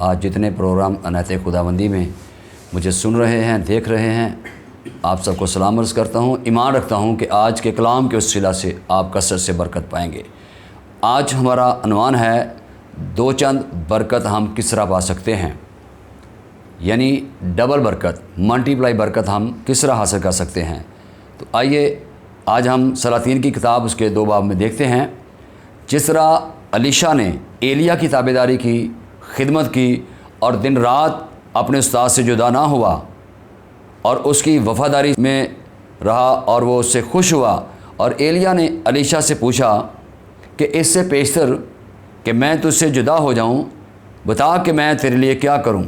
आज जितने प्रोग्राम अनायत खुदाबंदी में मुझे सुन रहे हैं, देख रहे हैं, आप सबको सलाम अर्ज़ करता हूँ। ईमान रखता हूँ कि आज के कलाम के वसीला से आप कसरत से बरकत पाएंगे। आज हमारा अनवान है दो चंद बरकत हम किस तरह पा सकते हैं, यानी डबल बरकत, मल्टीप्लाई बरकत हम किस तरह हासिल कर सकते हैं। तो आइए आज हम सलातीन की किताब उसके 2 बाब में देखते हैं। जिस तरह अलीशा ने एलिया की ताबेदारी की, खिदमत की और दिन रात अपने उस्ताद से जुदा ना हुआ और उसकी वफ़ादारी में रहा और वो उससे खुश हुआ। और एलिया ने अलीशा से पूछा कि इससे पेशतर कि मैं तुझसे जुदा हो जाऊं, बता कि मैं तेरे लिए क्या करूं।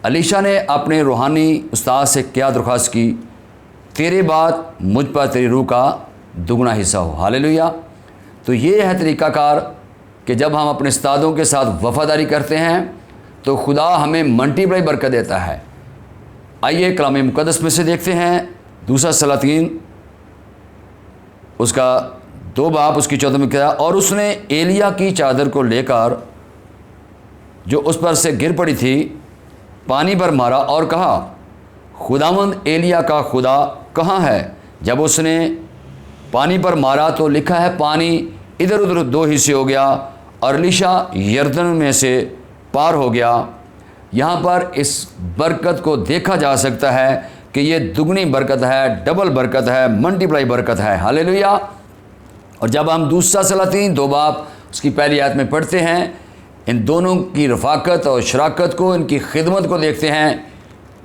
अलीशा ने अपने रूहानी उस्ताद से क्या दरख्वास्त की, तेरे बाद मुझ पर तेरी रूह का दुगना हिस्सा हो। हालेलुया। तो ये है तरीक़ाकार कि जब हम अपने उस्तादों के साथ वफ़ादारी करते हैं तो खुदा हमें मल्टीप्लाई बरकत देता है। आइए कलाम मुक़द्दस में से देखते हैं दूसरा सलातीन उसका 2 बाब उसकी 14 में क्या, और उसने एलिया की चादर को लेकर जो उस पर से गिर पड़ी थी पानी पर मारा और कहा, खुदावंद एलिया का खुदा कहाँ है। जब उसने पानी पर मारा तो लिखा है पानी इधर उधर 2 हिस्से हो गया और अलीशा यरदन में से पार हो गया। यहाँ पर इस बरकत को देखा जा सकता है कि ये दुगनी बरकत है, डबल बरकत है, मल्टीप्लाई बरकत है। हालेलुया। और जब हम दूसरा सलातीन 2 बाब उसकी पहली आयत में पढ़ते हैं, इन दोनों की रफ़ाकत और शराकत को, इनकी खिदमत को देखते हैं।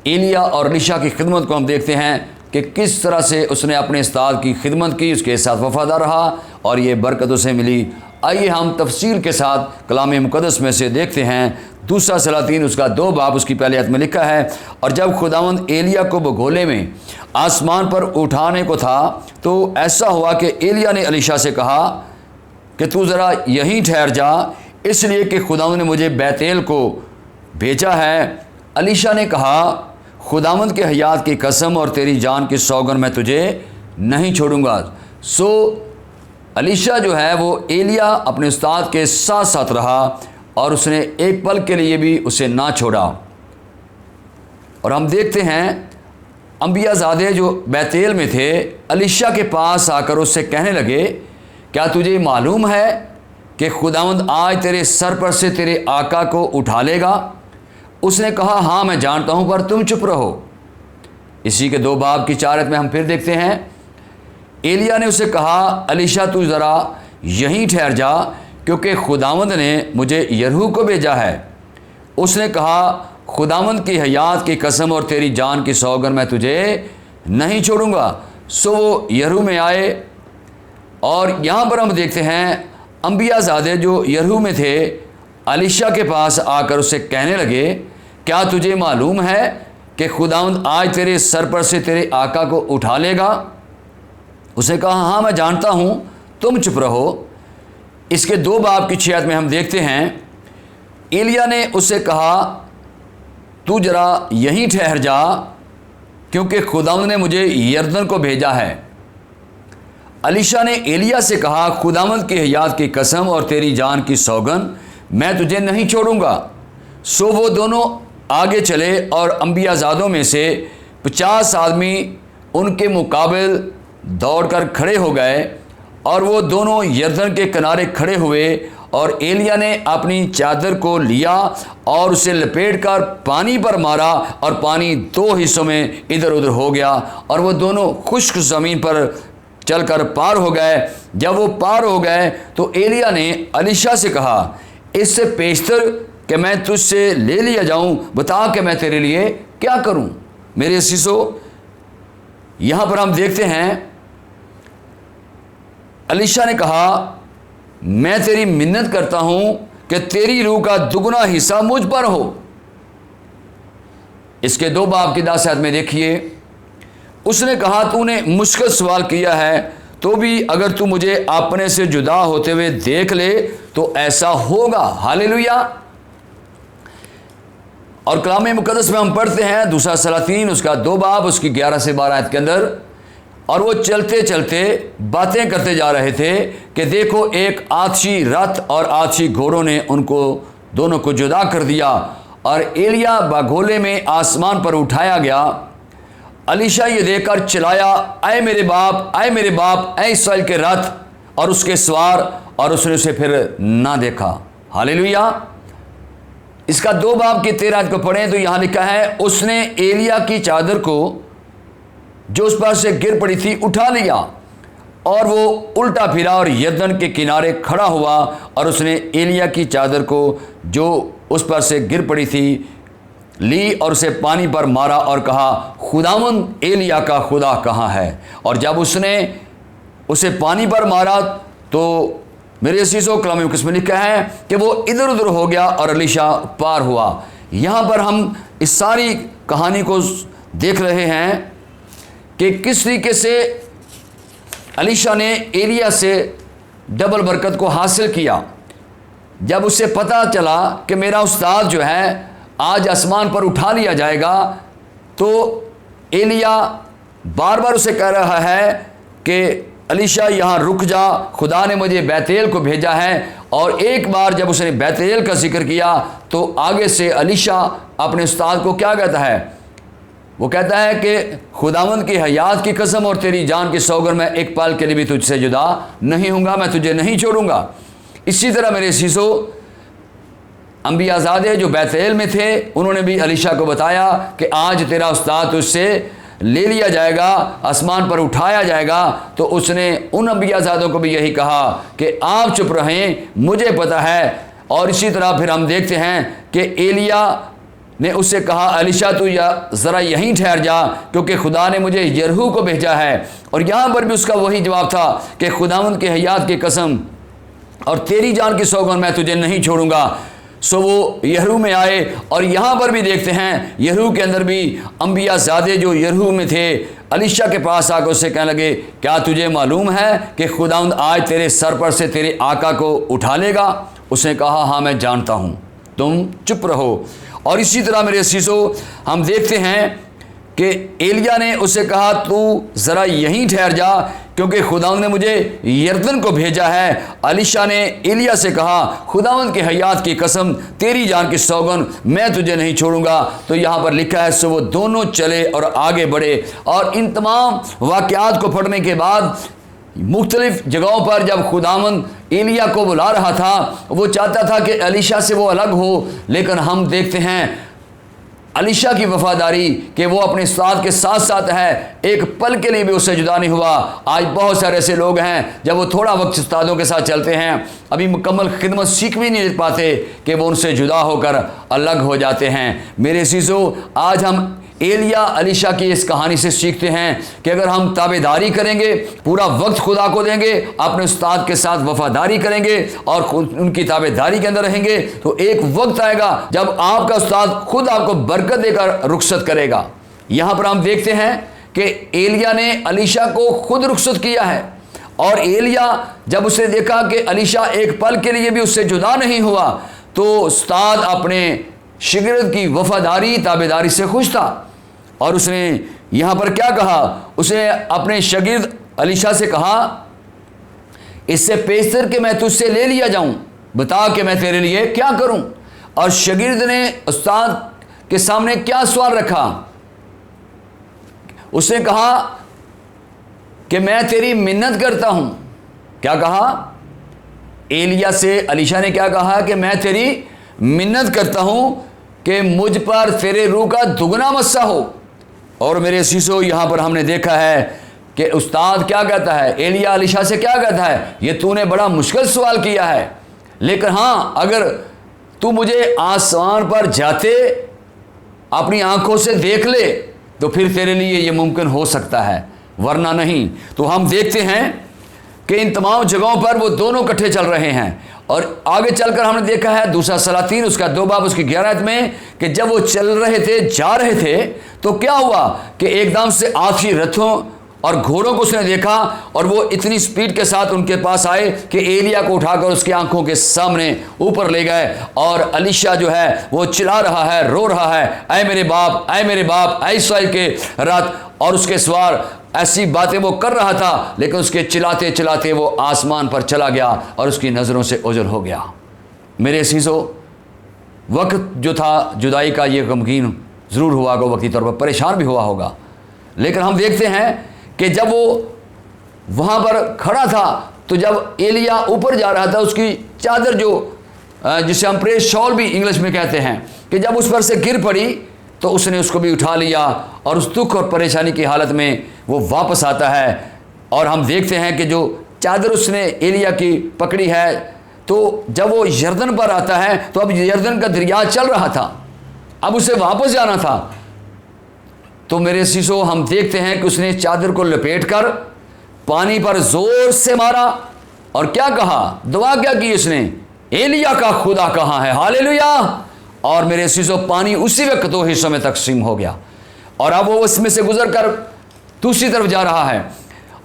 एलिया और अलीशा की खिदमत को हम देखते हैं कि किस तरह से उसने अपने उस्ताद की खिदमत की, उसके साथ वफ़ादार रहा और ये बरकत उसे मिली। आइए हम तफसील के साथ कलाम मुक़द्दस में से देखते हैं। दूसरा सलातीन उसका 2 बाब उसकी पहली आयत में लिखा है, और जब खुदावंद एलिया को बगोले में आसमान पर उठाने को था तो ऐसा हुआ कि एलिया ने अलीशा से कहा कि तू ज़रा यहीं ठहर जा, इसलिए कि खुदावंद ने मुझे बैतेल को भेजा है। अलीशा ने कहा, खुदावंद के हयात की कसम और तेरी जान की सौगंध मैं तुझे नहीं छोड़ूंगा। सो अलीशा जो है वो एलिया अपने उस्ताद के साथ साथ रहा और उसने एक पल के लिए भी उसे ना छोड़ा। और हम देखते हैं अंबियाज़ादे जो बैतेल में थे अलीशा के पास आकर उससे कहने लगे, क्या तुझे मालूम है कि खुदावंद आज तेरे सर पर से तेरे आका को उठा लेगा। उसने कहा, हाँ मैं जानता हूँ, पर तुम चुप रहो। इसी के 2 बाब की 4 आयत में हम फिर देखते हैं, एलिया ने उसे कहा, अलीशा तू ज़रा यहीं ठहर जा, क्योंकि खुदावंद ने मुझे यरहू को भेजा है। उसने कहा, खुदावंद की हयात की कसम और तेरी जान की सौगंध मैं तुझे नहीं छोड़ूंगा। सो वो यरहू में आए और यहाँ पर हम देखते हैं अंबियाज़ादे जो यरहू में थे अलीशा के पास आकर उससे कहने लगे, क्या तुझे मालूम है कि खुदावंद आज तेरे सर पर से तेरे आका को उठा लेगा। उसने कहा, हाँ मैं जानता हूँ, तुम चुप रहो। इसके 2 बाब की 6 आयत में हम देखते हैं, एलिया ने उससे कहा, तू जरा यहीं ठहर जा, क्योंकि खुदावंद ने मुझे यरदन को भेजा है। अलीशा ने एलिया से कहा, खुदावंद की हयात की कसम और तेरी जान की सौगंध मैं तुझे नहीं छोड़ूंगा। सो वो दोनों आगे चले और अंबियाज़ादों में से 50 आदमी उनके मुकाबिल दौड़कर खड़े हो गए और वो दोनों यरदन के किनारे खड़े हुए और एलिया ने अपनी चादर को लिया और उसे लपेट कर पानी पर मारा और पानी 2 हिस्सों में इधर उधर हो गया और वो दोनों खुश्क ज़मीन पर चलकर पार हो गए। जब वो पार हो गए तो एलिया ने अलीशा से कहा, इससे पेशतर कि मैं तुझसे ले लिया जाऊं, बता कि मैं तेरे लिए क्या करूं। मेरे असीसो, यहाँ पर हम देखते हैं अलीशा ने कहा, मैं तेरी मिन्नत करता हूं कि तेरी रूह का दुगना हिस्सा मुझ पर हो। इसके 2 बाब की 10 आयत में देखिए, उसने कहा, तूने मुश्किल सवाल किया है, तो भी अगर तू मुझे अपने से जुदा होते हुए देख ले तो ऐसा होगा। हालेलुया। और कलाम मुक़द्दस में हम पढ़ते हैं दूसरा सलातीन उसका 2 बाब उसकी 11 से 12 आयत के अंदर, और वो चलते चलते बातें करते जा रहे थे कि देखो एक आतिशी रथ और आतिशी घोड़ों ने उनको दोनों को जुदा कर दिया और एलिया बगोले में आसमान पर उठाया गया। अलीशा ये देखकर चिल्लाया, ऐ मेरे बाप, ऐ मेरे बाप, ऐ इस्राएल के रथ और उसके सवार, और उसने उसे फिर ना देखा। हालेलुया। इसका 2 बाब के 13 को पढ़ें तो यहां लिखा है, उसने एलिया की चादर को जो उस पर से गिर पड़ी थी उठा लिया और वो उल्टा फिरा और यरदन के किनारे खड़ा हुआ, और उसने एलिया की चादर को जो उस पर से गिर पड़ी थी ली और उसे पानी पर मारा और कहा, खुदावंद एलिया का खुदा कहाँ है। और जब उसने उसे पानी पर मारा तो मेरे शीशो कलाम में किसमें लिखा है कि वो इधर उधर हो गया और अलीशा पार हुआ। यहाँ पर हम इस सारी कहानी को देख रहे हैं कि किस तरीके से अलीशा ने एलिया से डबल बरकत को हासिल किया। जब उसे पता चला कि मेरा उस्ताद जो है आज आसमान पर उठा लिया जाएगा, तो एलिया बार बार उसे कह रहा है कि अलीशा यहाँ रुक जा, खुदा ने मुझे बैतेल को भेजा है। और एक बार जब उसने बैतेल का जिक्र किया तो आगे से अलीशा अपने उस्ताद को क्या कहता है, वो कहता है कि खुदावंद की हयात की कसम और तेरी जान की सौगंध, मैं एक पल के लिए भी तुझसे जुदा नहीं हूँगा, मैं तुझे नहीं छोड़ूंगा। इसी तरह मेरे शीशो अंबियाज़ादे जो बैतेल में थे, उन्होंने भी अलीशा को बताया कि आज तेरा उस्ताद तुझसे ले लिया जाएगा, आसमान पर उठाया जाएगा। तो उसने उन अंबियाज़ादों को भी यही कहा कि आप चुप रहें, मुझे पता है। और इसी तरह फिर हम देखते हैं कि एलिया ने उससे कहा, अलीशा तू ज़रा यहीं ठहर जा, क्योंकि खुदा ने मुझे यरहू को भेजा है। और यहाँ पर भी उसका वही जवाब था कि खुदावंद के हयात की कसम और तेरी जान की सौगंध, मैं तुझे नहीं छोड़ूंगा। सो वो यरहू में आए, और यहाँ पर भी देखते हैं यरहू के अंदर भी अंबियाज़ादे जो यरहू में थे अलीशा के पास आकर उससे कहने लगे, क्या तुझे मालूम है कि खुदावंद आज तेरे सर पर से तेरे आका को उठा लेगा। उसने कहा, हाँ मैं जानता हूँ, तुम चुप रहो। और इसी तरह मेरे शीशो हम देखते हैं कि एलिया ने उसे कहा, तू ज़रा यहीं ठहर जा, क्योंकि खुदावंद ने मुझे यरदन को भेजा है। अलीशा ने एलिया से कहा, खुदावंद के हयात की कसम, तेरी जान की सौगंध, मैं तुझे नहीं छोड़ूंगा। तो यहाँ पर लिखा है, सो वो दोनों चले और आगे बढ़े। और इन तमाम वाक़यात को पढ़ने के बाद मुख्तलिफ जगहों पर जब खुदावंद एलिया को बुला रहा था, वो चाहता था कि अलीशा से वो अलग हो, लेकिन हम देखते हैं अलीशा की वफादारी कि वो अपने उस्ताद के साथ साथ है, एक पल के लिए भी उससे जुदा नहीं हुआ। आज बहुत सारे ऐसे लोग हैं जब वो थोड़ा वक्त उस्तादों के साथ चलते हैं, अभी मुकम्मल खिदमत सीख भी नहीं पाते कि वो उनसे जुदा होकर अलग हो जाते हैं। मेरे शीशो आज हम एलिया अलीशा की इस कहानी से सीखते हैं कि अगर हम ताबेदारी करेंगे, पूरा वक्त खुदा को देंगे, अपने उस्ताद के साथ वफादारी करेंगे और उनकी ताबेदारी के अंदर रहेंगे, तो एक वक्त आएगा जब आपका उस्ताद खुद आपको बरकत देकर रुखसत करेगा। यहाँ पर हम देखते हैं कि एलिया ने अलीशा को खुद रुखसत किया है, और एलिया जब उसे देखा कि अलीशा एक पल के लिए भी उससे जुदा नहीं हुआ, तो उस्ताद अपने शिगिर्द की वफादारी ताबेदारी से खुश था। और उसने यहाँ पर क्या कहा, उसने अपने शागिर्द अलीशा से कहा, इससे पेशतर कि मैं तुझसे ले लिया जाऊं, बता कि मैं तेरे लिए क्या करूं। और शागिर्द ने उस्ताद के सामने क्या सवाल रखा, उसने कहा कि मैं तेरी मिन्नत करता हूं। क्या कहा एलिया से? अलीशा ने क्या कहा कि मैं तेरी मिन्नत करता हूं कि मुझ पर तेरे रूह का दुगना मस्सा हो। और मेरे शीशो यहाँ पर हमने देखा है कि उस्ताद क्या कहता है, एलिया अलीशा से क्या कहता है, ये तूने बड़ा मुश्किल सवाल किया है, लेकिन हाँ अगर तू मुझे आसमान पर जाते अपनी आंखों से देख ले तो फिर तेरे लिए ये मुमकिन हो सकता है, वरना नहीं। तो हम देखते हैं कि इन तमाम जगहों पर वो दोनों इकट्ठे चल रहे हैं। और आगे चलकर हमने देखा है दूसरा सलातीन उसका 2 बाब उसकी 11 में कि जब वो चल रहे थे, जा रहे थे, तो क्या हुआ कि एकदम से आखिरी रथों और घोड़ों को उसने देखा, और वो इतनी स्पीड के साथ उनके पास आए कि एलिया को उठाकर उसकी आंखों के सामने ऊपर ले गए। और अलीशा जो है वो चिल्ला रहा है, रो रहा है, ऐ मेरे बाप, ऐ मेरे बाप, ऐ इस्राएल के रथ और उसके सवार, ऐसी बातें वो कर रहा था, लेकिन उसके चिल्लाते चिल्लाते वो आसमान पर चला गया और उसकी नज़रों से ओझल हो गया। मेरे अज़ीज़ों, वक्त जो था जुदाई का ये गमगीन ज़रूर हुआ होगा, वक्ती तौर पर परेशान भी हुआ होगा। लेकिन हम देखते हैं कि जब वो वहाँ पर खड़ा था तो जब एलिया ऊपर जा रहा था, उसकी चादर जिसे हम प्रेस शॉल भी इंग्लिश में कहते हैं, कि जब उस पर से गिर पड़ी तो उसने उसको भी उठा लिया और उस दुख और परेशानी की हालत में वो वापस आता है। और हम देखते हैं कि जो चादर उसने एलिया की पकड़ी है, तो जब वो यरदन पर आता है तो अब यरदन का दरिया चल रहा था, अब उसे वापस जाना था। तो मेरे शीशो हम देखते हैं कि उसने चादर को लपेटकर पानी पर जोर से मारा और क्या कहा, दुआ क्या की उसने, एलिया का खुदा कहाँ है। हालेलुया। और मेरे शीशो पानी उसी वक्त 2 हिस्सों में तकसीम हो गया और अब वो उसमें से गुजर कर दूसरी तरफ जा रहा है।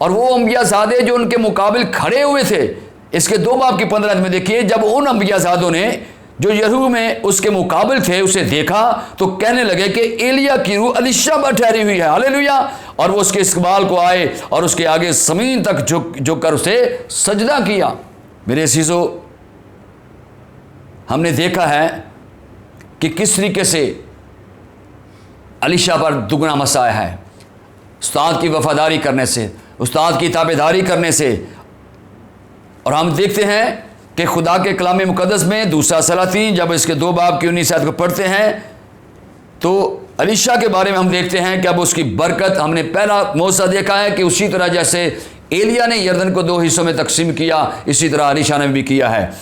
और वो अंबियाज़ादे जो उनके मुकाबिल खड़े हुए थे, इसके 2 बाब की 15 में देखिए, जब उन अंबियाज़ादों ने जो यरीहो में उसके मुकाबिल थे उसे देखा तो कहने लगे कि एलिया की रूह एलीशा पर ठहरी हुई है। हालेलुया। और वो उसके इस्तकबाल को आए और उसके आगे ज़मीन तक झुक कर उसे सजदा किया। मेरे अज़ीज़ों, हमने देखा है कि किस तरीके से एलीशा पर दुगना मसा आया है, उस्ताद की वफादारी करने से, उस्ताद की ताबेदारी करने से। और हम देखते हैं कि खुदा के कलाम मुकद्दस में दूसरा सलातीन जब इसके 2 बाब की 19 आयत को पढ़ते हैं तो एलीशा के बारे में हम देखते हैं कि अब उसकी बरकत, हमने पहला मौसा देखा है कि उसी तरह जैसे एलिया ने यरदन को 2 हिस्सों में तकसीम किया, इसी तरह एलीशा ने भी किया है।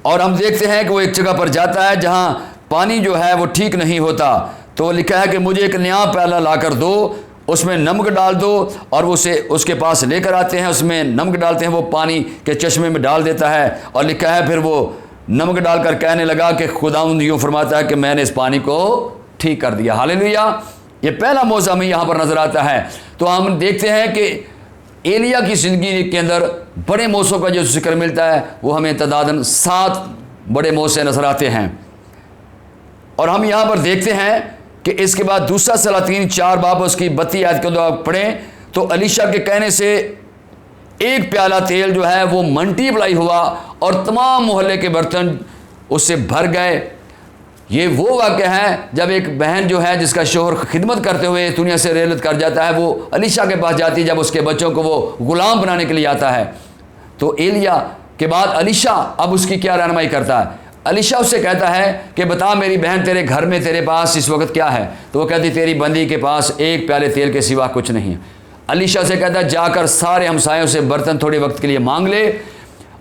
और हम देखते हैं कि वो एक जगह पर जाता है जहां पानी जो है वो ठीक नहीं होता, तो लिखा है कि मुझे एक नया प्याला ला कर दो, उसमें नमक डाल दो। और वो उसे उसके पास लेकर आते हैं, उसमें नमक डालते हैं, वो पानी के चश्मे में डाल देता है। और लिखा है फिर वो नमक डालकर कहने लगा कि खुदावंद यूँ फरमाता है कि मैंने इस पानी को ठीक कर दिया। हालेलुया। ये पहला मौज़ा हमें यहाँ पर नज़र आता है। तो हम देखते हैं कि एलिया की ज़िंदगी के अंदर बड़े मौसों का जो जिक्र मिलता है वो हमें तदादन 7 बड़े मौसे नज़र आते हैं। और हम यहाँ पर देखते हैं कि इसके बाद दूसरा सलातीन 4 बाब उसकी 32 आयत को आप पढ़ें तो एलीशा के कहने से एक प्याला तेल जो है वो मल्टीप्लाई हुआ और तमाम मोहल्ले के बर्तन उससे भर गए। ये वो वाक़या है जब एक बहन जो है जिसका शोहर खिदमत करते हुए दुनिया से रेलत कर जाता है, वो एलीशा के पास जाती है जब उसके बच्चों को वो गुलाम बनाने के लिए आता है। तो एलिया के बाद एलीशा अब उसकी क्या रहनुमाई करता है। एलीशा उससे कहता है कि बता मेरी बहन, तेरे घर में तेरे पास इस वक्त क्या है। तो वो कहती तेरी बंदी के पास एक प्याले तेल के सिवा कुछ नहीं है। एलीशा से कहता है जाकर सारे हमसायों से बर्तन थोड़े वक्त के लिए मांग ले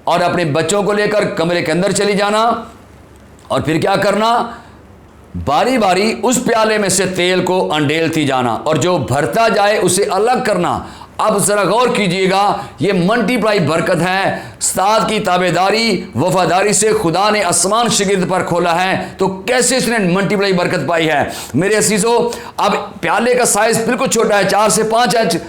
और अपने बच्चों को लेकर कमरे के अंदर चली जाना और फिर क्या करना, बारी बारी उस प्याले में से तेल को अंडेलती जाना और जो भरता जाए उसे अलग करना। अब ज़रा गौर कीजिएगा, ये मल्टीप्लाई बरकत है। उस्ताद की ताबेदारी वफादारी से खुदा ने आसमान शिगिर्द पर खोला है, तो कैसे इसने मल्टीप्लाई बरकत पाई है। मेरे अजीज़ों, अब प्याले का साइज़ बिल्कुल छोटा है, 4 से 5 इंच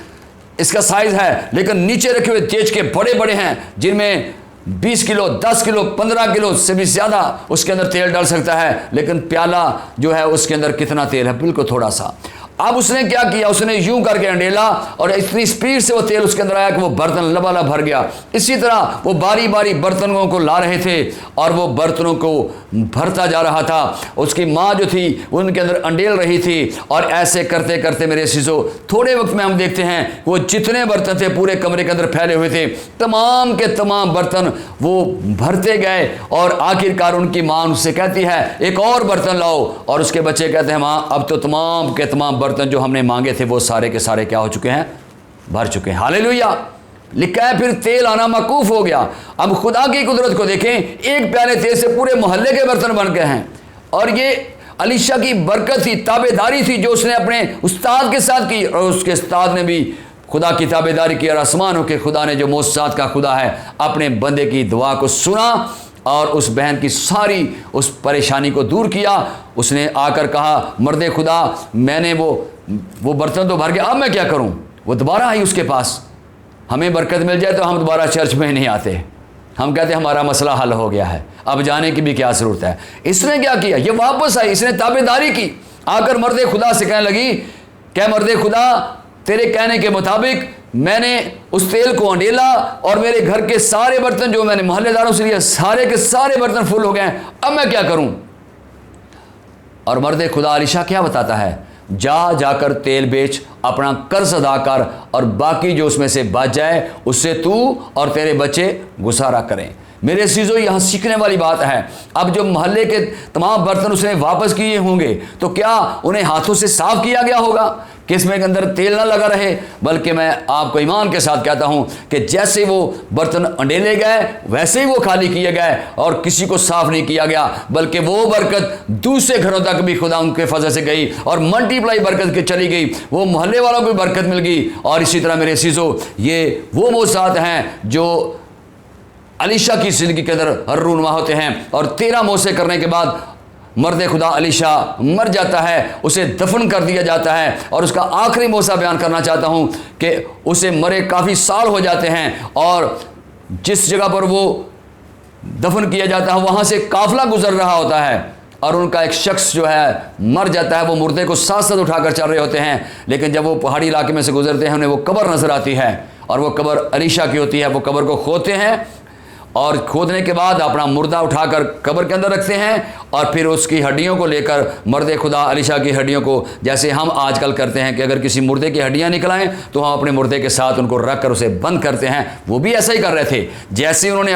इसका साइज़ है, लेकिन नीचे रखे हुए तेज के बड़े बड़े हैं जिनमें 20 किलो 10 किलो 15 किलो से भी ज़्यादा उसके अंदर तेल डाल सकता है। लेकिन प्याला जो है उसके अंदर कितना तेल है, बिल्कुल थोड़ा सा। अब उसने क्या किया, उसने यूं करके अंडेला और इतनी स्पीड से वो तेल उसके अंदर आया कि वो बर्तन लबालब भर गया। इसी तरह वो बारी बारी बर्तनों को ला रहे थे और वो बर्तनों को भरता जा रहा था। उसकी माँ जो थी उनके अंदर अंडेल रही थी और ऐसे करते करते मेरे शीशो थोड़े वक्त में हम देखते हैं वो जितने बर्तन थे पूरे कमरे के अंदर फैले हुए थे, तमाम के तमाम बर्तन वो भरते गए। और आखिरकार उनकी माँ उनसे कहती है एक और बर्तन लाओ, और उसके बच्चे कहते हैं माँ अब तो तमाम के तमाम बर्तन जो हमने मांगे थे वो सारे के सारे क्या हो चुके हैं, भर चुके हैं। हालेलुया। लिखा है फिर तेल आना मकूफ हो गया। अब खुदा की कुदरत को देखें, एक प्याले तेल से पूरे मोहल्ले के बर्तन बन गए हैं। और ये एलीशा की बरकत थी, ताबेदारी थी जो उसने अपने उस्ताद के साथ की, और उसके उस्ताद ने भी खुदा की ताबेदारी की। और आसमानों के खुदा ने जो मोसाद का खुदा है अपने बंदे की दुआ को सुना और उस बहन की सारी उस परेशानी को दूर किया। उसने आकर कहा मर्दे खुदा मैंने वो बर्तन तो भर गया, अब मैं क्या करूं। वो दोबारा आई उसके पास। हमें बरकत मिल जाए तो हम दोबारा चर्च में नहीं आते, हम कहते हमारा मसला हल हो गया है, अब जाने की भी क्या ज़रूरत है। इसने क्या किया, ये वापस आई, इसने ताबेदारी की। आकर मर्दे खुदा से कहने लगी क्या मर्दे खुदा तेरे कहने के मुताबिक मैंने उस तेल को अंडेला और मेरे घर के सारे बर्तन जो मैंने मोहल्लेदारों से लिए सारे के सारे बर्तन फुल हो गए, अब मैं क्या करूं। और मर्द खुदा अलीशा क्या बताता है, जाकर तेल बेच, अपना कर्ज अदा कर, और बाकी जो उसमें से बच जाए उससे तू और तेरे बच्चे गुजारा करें। मेरे चीज़ों, यहाँ सीखने वाली बात है। अब जो मोहल्ले के तमाम बर्तन उसने वापस किए होंगे तो क्या उन्हें हाथों से साफ किया गया होगा कि इसमें के अंदर तेल ना लगा रहे? बल्कि मैं आपको ईमान के साथ कहता हूँ कि जैसे वो बर्तन अंडेले गए वैसे ही वो खाली किए गए और किसी को साफ नहीं किया गया, बल्कि वो बरकत दूसरे घरों तक भी खुदा उनके फजल से गई और मल्टीप्लाई बरकत के चली गई, वो मोहल्ले वालों को भी बरकत मिल गई। और इसी तरह मेरे चीज़ों, ये वो मौसात हैं जो अलीशा की ज़िंदगी के अंदर हर रूनुमा होते हैं। और 13 मौसे करने के बाद मर्द खुदा अलीशा मर जाता है, उसे दफन कर दिया जाता है। और उसका आखिरी मौसा बयान करना चाहता हूँ कि उसे मरे काफ़ी साल हो जाते हैं और जिस जगह पर वो दफन किया जाता है वहाँ से काफ़िला गुजर रहा होता है और उनका एक शख्स जो है मर जाता है। वो मुर्दे को साथ साथ उठाकर चल रहे होते हैं, लेकिन जब वो पहाड़ी इलाके में से गुजरते हैं उन्हें वो कब्र नज़र आती है और वो कब्र अलीशा की होती है। वो कब्र को खोदते हैं और खोदने के बाद अपना मुर्दा उठाकर कब्र के अंदर रखते हैं और फिर उसकी हड्डियों को लेकर, मर्द खुदा अलीशा की हड्डियों को, जैसे हम आजकल करते हैं कि अगर किसी मुर्दे की हड्डियां निकल आएँ तो हम अपने मुर्दे के साथ उनको रख कर उसे बंद करते हैं, वो भी ऐसा ही कर रहे थे। जैसे उन्होंने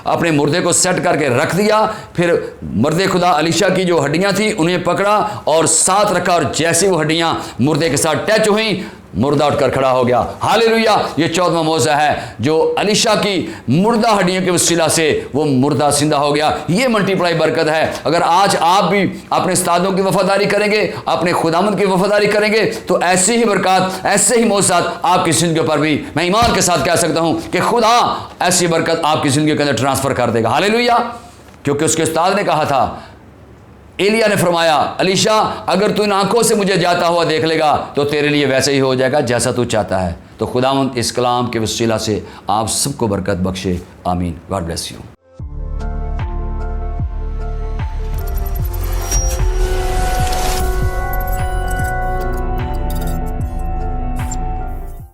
अपने मुर्दे को सेट करके रख दिया, फिर मर्द खुदा अलीशा की जो हड्डियाँ थी उन्हें पकड़ा और साथ रखा और जैसे वो हड्डियाँ मुर्दे के साथ टच हुई, मुर्दा उठकर खड़ा हो गया। हालेलुया! ये 14वां मौज़ा है जो अलीशा की मुर्दा हड्डियों के वसीला से वो मुर्दा जिंदा हो गया। ये मल्टीप्लाई बरकत है। अगर आज आप भी अपने उस्तादों की वफादारी करेंगे, अपने खुदावंद की वफादारी करेंगे तो ऐसी ही बरकत, ऐसे ही मौज़ात आपकी ज़िंदगी पर भी मैं ईमान के साथ कह सकता हूँ कि खुदा ऐसी बरकत आपकी ज़िंदगी के अंदर ट्रांसफ़र कर देगा। हालेलुया! क्योंकि उसके उस्ताद ने कहा था, एलिया ने फरमाया, अलीशा अगर तू इन आंखों से मुझे जाता हुआ देख लेगा तो तेरे लिए वैसे ही हो जाएगा जैसा तू चाहता है। तो खुदावंद इस कलाम के वसीला से आप सबको बरकत बख्शे। आमीन। God bless you.